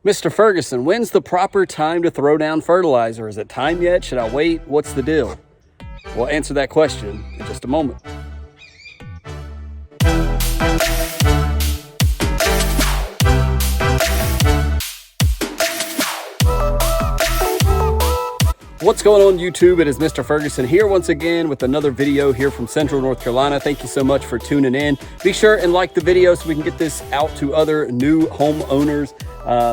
Mr. Ferguson, when's the proper time to throw down fertilizer? Is it time yet? Should I wait? What's the deal? We'll answer that question in just a moment. What's going on YouTube? It is Mr. Ferguson here once again with another video here from Central North Carolina. Thank you so much for tuning in. Be sure and like the video so we can get this out to other new homeowners,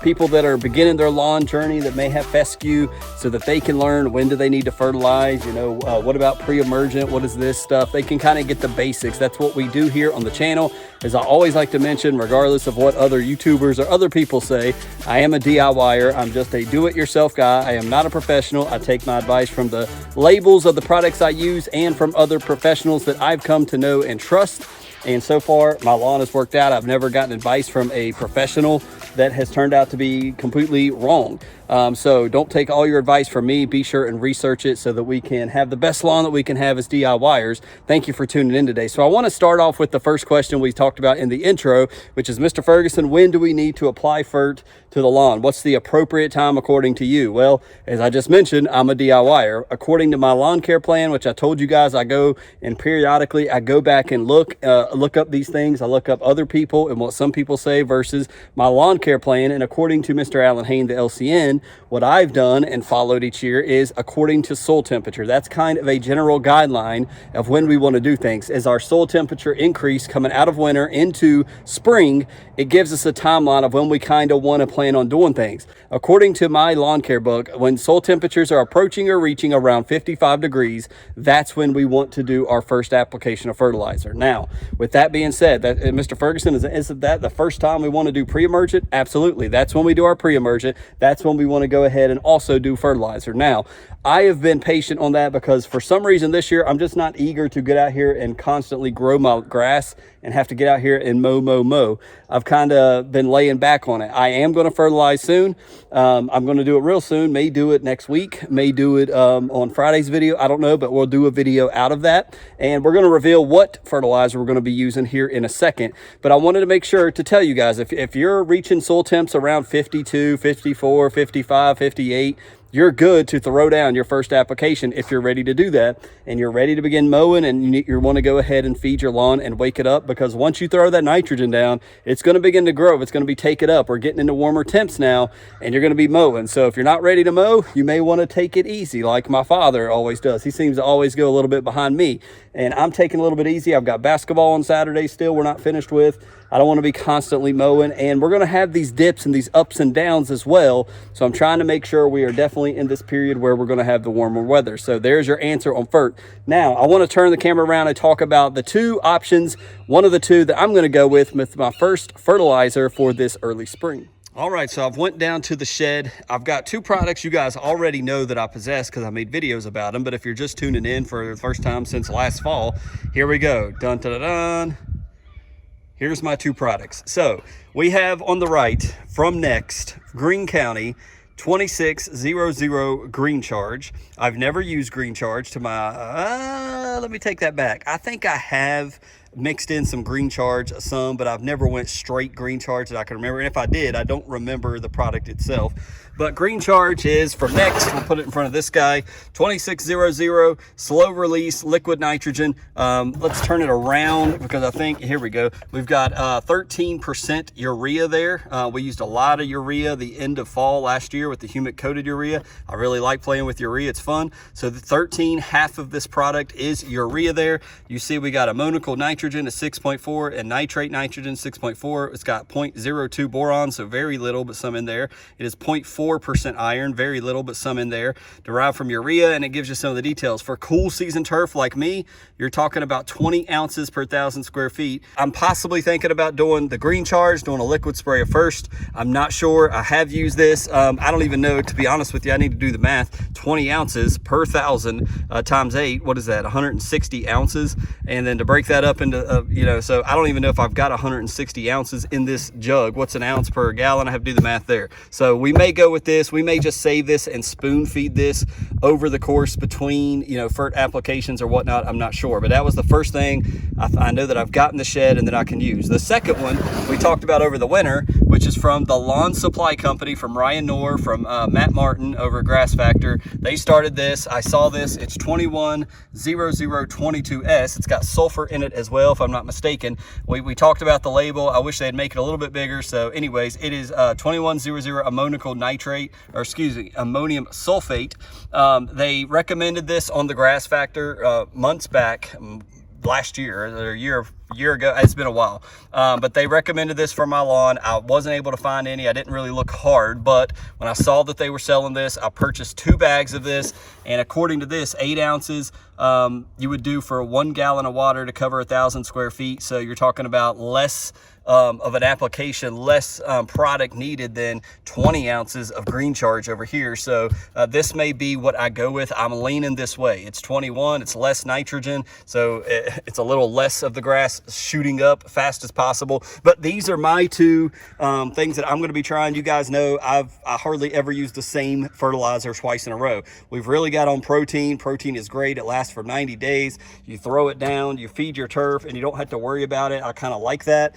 people that are beginning their lawn journey that may have fescue, so that they can learn when do they need to fertilize, what about pre-emergent, what is this stuff. They can kind of get the basics. That's what we do here on the channel. As I always like to mention, regardless of what other YouTubers or other people say, I am a DIYer. I'm just a do-it-yourself guy. I am not a professional. I take my advice from the labels of the products I use and from other professionals that I've come to know and trust. And so far, my lawn has worked out. I've never gotten advice from a professional that has turned out to be completely wrong. So don't take all your advice from me. Be sure and research it so that we can have the best lawn that we can have as DIYers. Thank you for tuning in today. So I want to start off with the first question we talked about in the intro, which is, Mr. Ferguson, when do we need to apply fert to the lawn? What's the appropriate time according to you? Well, as I just mentioned, I'm a DIYer. According to my lawn care plan, which I told you guys I go and periodically I go back and look up these things. I look up other people and what some people say versus my lawn care plan. And according to Mr. Alan Hain, the LCN, what I've done and followed each year is according to soil temperature. That's kind of a general guideline of when we want to do things. As our soil temperature increase coming out of winter into spring, it gives us a timeline of when we kind of want to plan on doing things. According to my lawn care book, when soil temperatures are approaching or reaching around 55 degrees, that's when we want to do our first application of fertilizer. Now, with that being said, Mr. Ferguson, is that the first time we want to do pre-emergent? Absolutely. That's when we do our pre-emergent. That's when we want to go ahead and also do fertilizer. Now, I have been patient on that because for some reason this year, I'm just not eager to get out here and constantly grow my grass and have to get out here and mow. I've kind of been laying back on it. I am going to fertilize soon. I'm going to do it real soon. May do it next week. May do it on Friday's video. I don't know, but we'll do a video out of that. And we're going to reveal what fertilizer we're going to be using here in a second. But I wanted to make sure to tell you guys, if you're reaching soil temps around 52, 54, 55, 58, you're good to throw down your first application if you're ready to do that and you're ready to begin mowing and you want to go ahead and feed your lawn and wake it up, because once you throw that nitrogen down, it's going to begin to grow. It's going to be taken up. We're getting into warmer temps now and you're going to be mowing. So if you're not ready to mow, you may want to take it easy like my father always does. He seems to always go a little bit behind me, and I'm taking a little bit easy. I've got basketball on Saturday still we're not finished with. I don't want to be constantly mowing, and we're going to have these dips and these ups and downs as well. So I'm trying to make sure we are definitely in this period where we're going to have the warmer weather. So there's your answer on fert. Now I want to turn the camera around and talk about the two options, one of the two that I'm going to go with my first fertilizer for this early spring. All right, so I've went down to the shed. I've got two products you guys already know that I possess because I made videos about them. But if you're just tuning in for the first time since last fall, here we go. Dun, dun, dun, dun. Here's my two products. So we have on the right from Next, Greene County, 2600 Green Charge. I've never used Green Charge to my, let me take that back. I think I have mixed in some Green Charge, but I've never went straight Green Charge that I can remember. And if I did, I don't remember the product itself. But Green Charge is from Next. We'll put it in front of this guy. 2600 slow release liquid nitrogen. Let's turn it around because I think, here we go. We've got 13% urea there. We used a lot of urea the end of fall last year with the humic coated urea. I really like playing with urea. It's fun. So the 13, half of this product is urea there. You see we got ammoniacal nitrogen at 6.4 and nitrate nitrogen 6.4. It's got 0.02 boron, so very little, but some in there. It is 0.4% iron, very little, but some in there, derived from urea, and it gives you some of the details. For cool season turf like me, you're talking about 20 ounces per 1,000 square feet. I'm possibly thinking about doing the Green Charge, doing a liquid sprayer first. I'm not sure. I have used this. I don't even know, to be honest with you. I need to do the math. 20 ounces per 1,000 times 8, what is that? 160 ounces. And then to break that up into, so I don't even know if I've got 160 ounces in this jug. What's an ounce per gallon? I have to do the math there. So we may go with this. We may just save this and spoon feed this over the course between, fert applications or whatnot. I'm not sure, but that was the first thing I know that I've got in the shed and that I can use. The second one we talked about over the winter, which is from the Lawn Supply Company, from Ryan Knorr, from Matt Martin over at Grass Factor. They started this. I saw this. It's 210022S. It's got sulfur in it as well, if I'm not mistaken. We talked about the label. I wish they'd make it a little bit bigger. So anyways, it is 2100 ammonium nitrate, or excuse me, ammonium sulfate. They recommended this on the Grass Factor months back, last year or a year ago. It's been a while, but they recommended this for my lawn. I wasn't able to find any. I didn't really look hard, but when I saw that they were selling this, I purchased 2 bags of this. And according to this, 8 ounces you would do for 1 gallon of water to cover 1,000 square feet. So you're talking about less of an application, less product needed than 20 ounces of green charge over here. So this may be what I go with. I'm leaning this way. It's 21, it's less nitrogen, so it's a little less of the grass shooting up fast as possible. But these are my 2 things that I'm going to be trying. You guys know I hardly ever use the same fertilizer twice in a row. We've really got on protein. Protein is great. It lasts for 90 days. You throw it down, you feed your turf, and you don't have to worry about it. I kind of like that.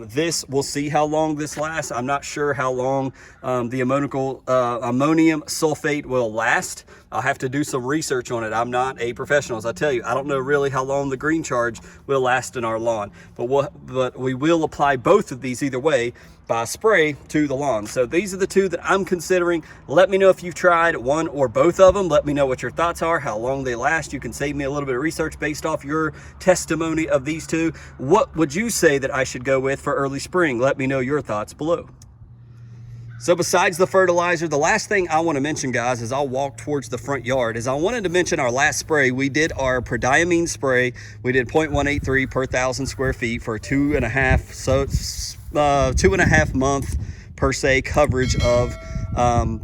This, we'll see how long this lasts. I'm not sure how long the ammonium sulfate will last. I'll have to do some research on it. I'm not a professional, as I tell you. I don't know really how long the green charge will last in our lawn, but we will apply both of these either way by spray to the lawn. So these are the 2 that I'm considering. Let me know if you've tried one or both of them. Let me know what your thoughts are, how long they last. You can save me a little bit of research based off your testimony of these 2. What would you say that I should go with for early spring? Let me know your thoughts below. So besides the fertilizer, the last thing I want to mention, guys, as I'll walk towards the front yard, is I wanted to mention our last spray. We did our pre-diamine spray. We did 0.183 per 1,000 square feet for 2.5 month per se coverage of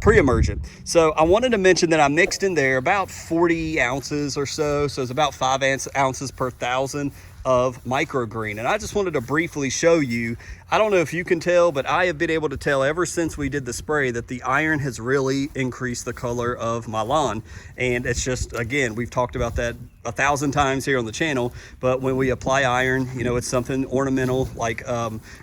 pre-emergent. So I wanted to mention that I mixed in there about 40 ounces or so. So it's about 5 ounces per 1,000 of microgreen. And I just wanted to briefly show you, I don't know if you can tell, but I have been able to tell ever since we did the spray that the iron has really increased the color of my lawn. And it's just, again, we've talked about that 1,000 times here on the channel, but when we apply iron, you know, it's something ornamental like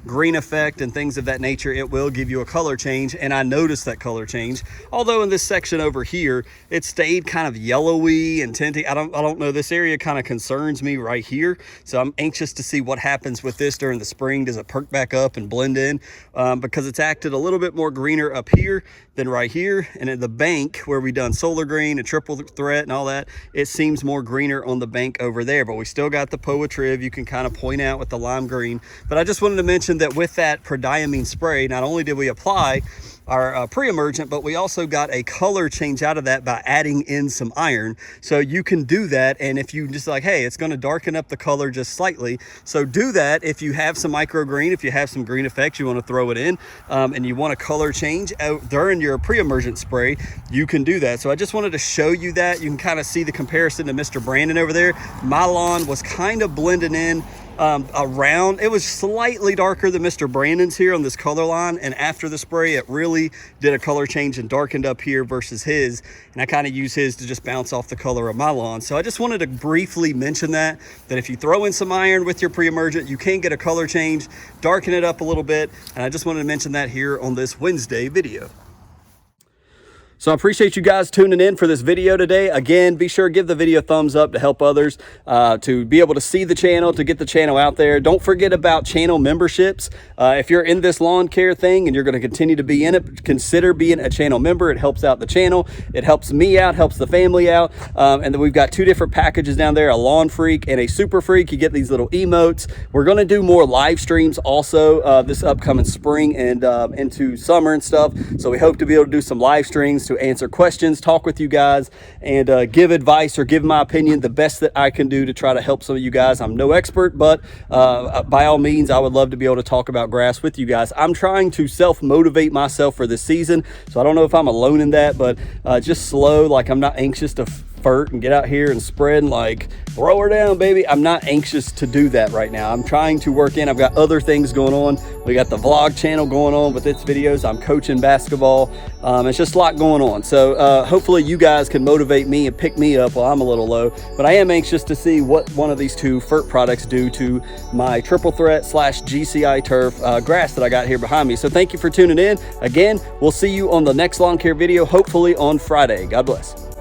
green effect and things of that nature. It will give you a color change, and I noticed that color change. Although in this section over here, it stayed kind of yellowy and tinty. I don't know, this area kind of concerns me right here. So I'm anxious to see what happens with this during the spring. Does it perk back up and blend in? Because it's acted a little bit more greener up here than right here. And at the bank where we done solar green and triple threat and all that, it seems more greener on the bank over there. But we still got the POA Triv you can kind of point out with the lime green. But I just wanted to mention that with that pre-diamine spray, not only did we apply our pre-emergent, but we also got a color change out of that by adding in some iron. So you can do that, and if you just like, hey, it's going to darken up the color just slightly, so do that. If you have some microgreen, if you have some green effects, you want to throw it in, and you want a color change out during your pre-emergent spray, you can do that. So I just wanted to show you that. You can kind of see the comparison to Mr. Brandon over there. My lawn was kind of blending in around. It was slightly darker than Mr. Brandon's here on this color line, and after the spray it really did a color change and darkened up here versus his, and I kind of use his to just bounce off the color of my lawn. So I just wanted to briefly mention that if you throw in some iron with your pre-emergent, you can get a color change, darken it up a little bit, and I just wanted to mention that here on this Wednesday video. So I appreciate you guys tuning in for this video today. Again, be sure to give the video a thumbs up to help others to be able to see the channel, to get the channel out there. Don't forget about channel memberships. If you're in this lawn care thing and you're going to continue to be in it, consider being a channel member. It helps out the channel. It helps me out, helps the family out. And then we've got 2 different packages down there, a lawn freak and a super freak. You get these little emotes. We're going to do more live streams also this upcoming spring and into summer and stuff. So we hope to be able to do some live streams to answer questions, talk with you guys, and give advice or give my opinion the best that I can do to try to help some of you guys. I'm no expert, but by all means, I would love to be able to talk about grass with you guys. I'm trying to self-motivate myself for this season, so I don't know if I'm alone in that, but just slow, like I'm not anxious to fert and get out here and spread and like throw her down, baby. I'm not anxious to do that right now. I'm trying to work in. I've got other things going on. We got the vlog channel going on with its videos. I'm coaching basketball. It's just a lot going on. So hopefully you guys can motivate me and pick me up while I'm a little low. But I am anxious to see what one of these two fert products do to my triple threat / GCI turf grass that I got here behind me. So thank you for tuning in. Again, we'll see you on the next lawn care video, hopefully on Friday. God bless.